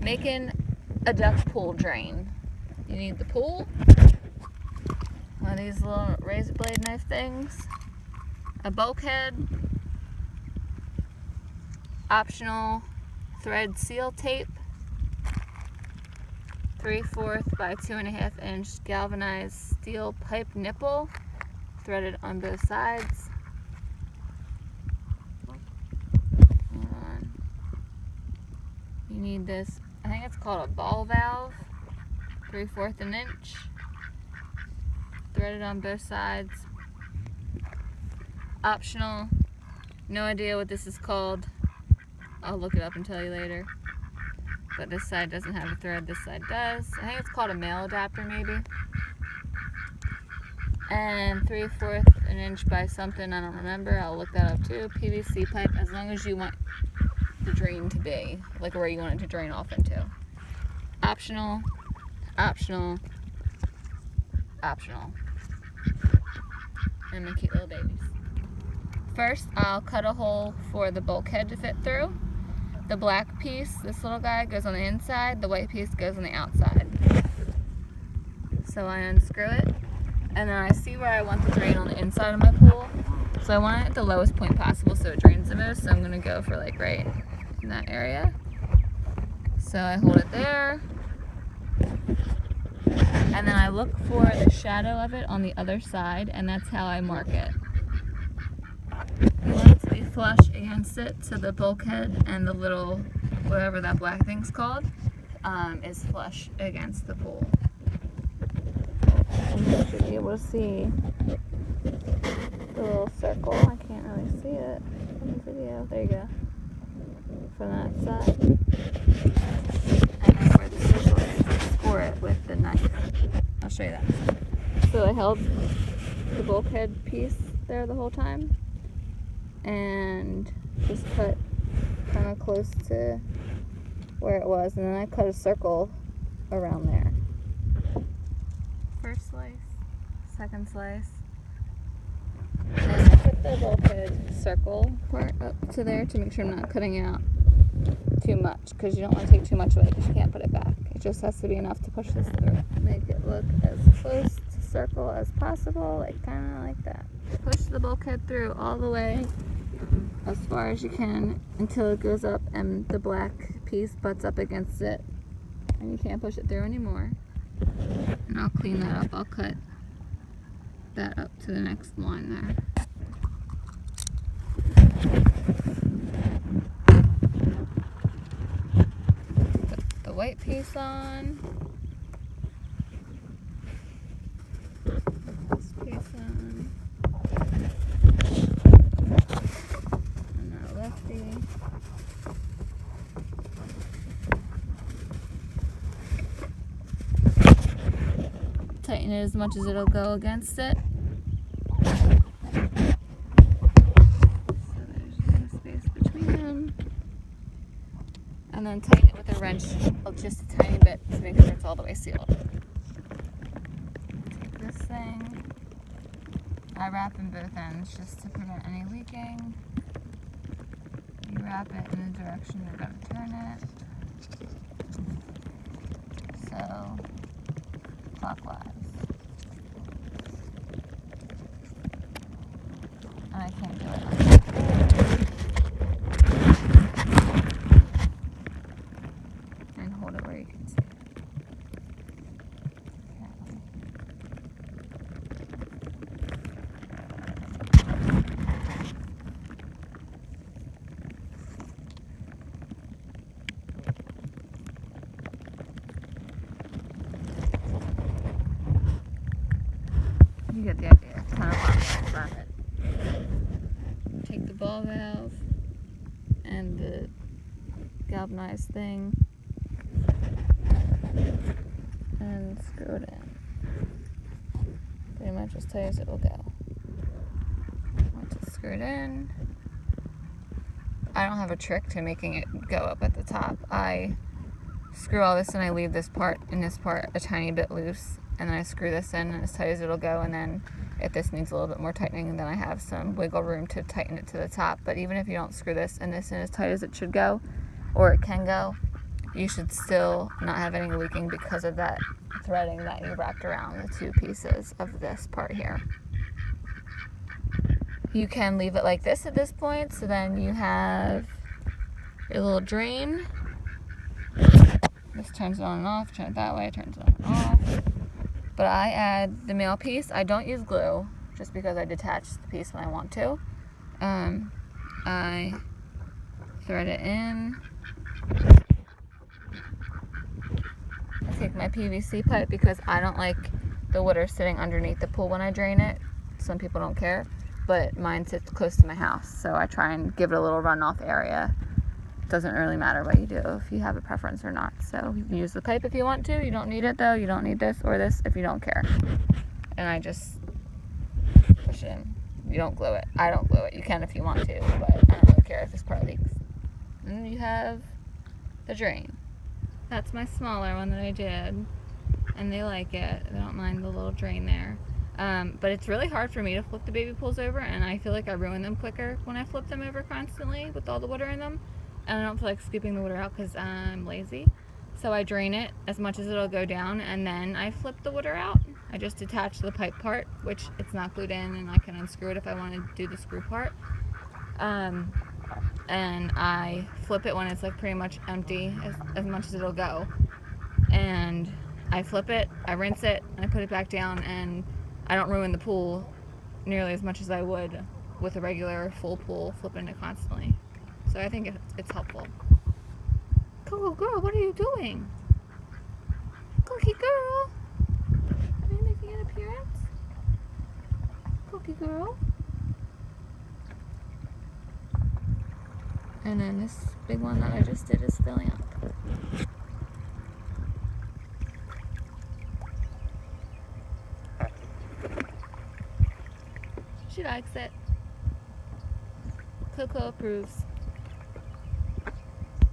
Making a duck pool drain. You need the pool, one of these little razor blade knife things, a bulkhead, optional thread seal tape, 3/4 by 2.5 inch galvanized steel pipe nipple, threaded on both sides. Hold on. You need this, I think it's called a ball valve, 3/4 an inch, threaded on both sides. Optional, no idea what this is called. I'll look it up and tell you later. But this side doesn't have a thread, this side does. I think it's called a male adapter maybe. And 3/4 an inch by something, I don't remember, I'll look that up too. PVC pipe, as long as you want the drain to be, like where you want it to drain off into. Optional, optional, optional. And my cute little babies. First, I'll cut a hole for the bulkhead to fit through. The black piece, this little guy, goes on the inside, the white piece goes on the outside. So I unscrew it, and then I see where I want the drain on the inside of my pool. So I want it at the lowest point possible so it drains the most, so I'm gonna go for like right in that area. So I hold it there, and then I look for the shadow of it on the other side, and that's how I mark it. You want it to be flush against it, so the bulkhead and the little, whatever that black thing's called, is flush against the pool. And you should be able to see the little circle. I can't really see it in the video. There you go. From that side. And then where the circle is, score it with the knife. I'll show you that. So I held the bulkhead piece there the whole time, and just cut kind of close to where it was, and then I cut a circle around there. First slice, second slice, and I put the bulkhead circle part up to there to make sure I'm not cutting out too much, because you don't want to take too much away because you can't put it back. It just has to be enough to push this through. Make it look as close to circle as possible, like kind of like that. Push the bulkhead through all the way as far as you can until it goes up and the black piece butts up against it and you can't push it through anymore. And I'll clean that up. I'll cut that up to the next line there. Put the white piece on. This piece on. Lefty. Tighten it as much as it'll go against it. So there's no space between them. And then tighten it with a wrench just a tiny bit to make sure it's all the way sealed. Take this thing. I wrap in both ends just to prevent any leaking. You wrap it in the direction you're going to turn it. So, clockwise. And I can't do it. And hold it where you can see it. You get the idea. Kind of wrap it. Take the ball valve and the galvanized thing and screw it in. Pretty much as tight as it will go. Once it's screwed in, I don't have a trick to making it go up at the top. I screw all this and I leave this part and this part a tiny bit loose, and then I screw this in as tight as it'll go, and then if this needs a little bit more tightening, then I have some wiggle room to tighten it to the top. But even if you don't screw this and this in as tight as it should go, or it can go, you should still not have any leaking because of that threading that you wrapped around the two pieces of this part here. You can leave it like this at this point, so then you have your little drain. This turns it on and off, turn it that way, turns it on and off. But I add the male piece. I don't use glue, just because I detach the piece when I want to. I thread it in. I take my PVC pipe because I don't like the water sitting underneath the pool when I drain it. Some people don't care, but mine sits close to my house, so I try and give it a little runoff area. It doesn't really matter what you do, if you have a preference or not. So you can use the pipe if you want to. You don't need it though. You don't need this or this if you don't care. And I just push it in. You don't glue it. I don't glue it. You can if you want to, but I don't really care if this part leaks. And then you have the drain. That's my smaller one that I did, and they like it. They don't mind the little drain there. But it's really hard for me to flip the baby pools over, and I feel like I ruin them quicker when I flip them over constantly with all the water in them. And I don't feel like scooping the water out because I'm lazy. So I drain it as much as it'll go down, and then I flip the water out. I just attach the pipe part, which it's not glued in, and I can unscrew it if I want to do the screw part. And I flip it when it's like pretty much empty, as much as it'll go. And I flip it, I rinse it, and I put it back down, and I don't ruin the pool nearly as much as I would with a regular full pool, flipping it constantly. So I think it's helpful. Coco girl, what are you doing? Cookie girl, are you making an appearance? Cookie girl. And then this big one that I just did is filling up. She likes it. Coco approves.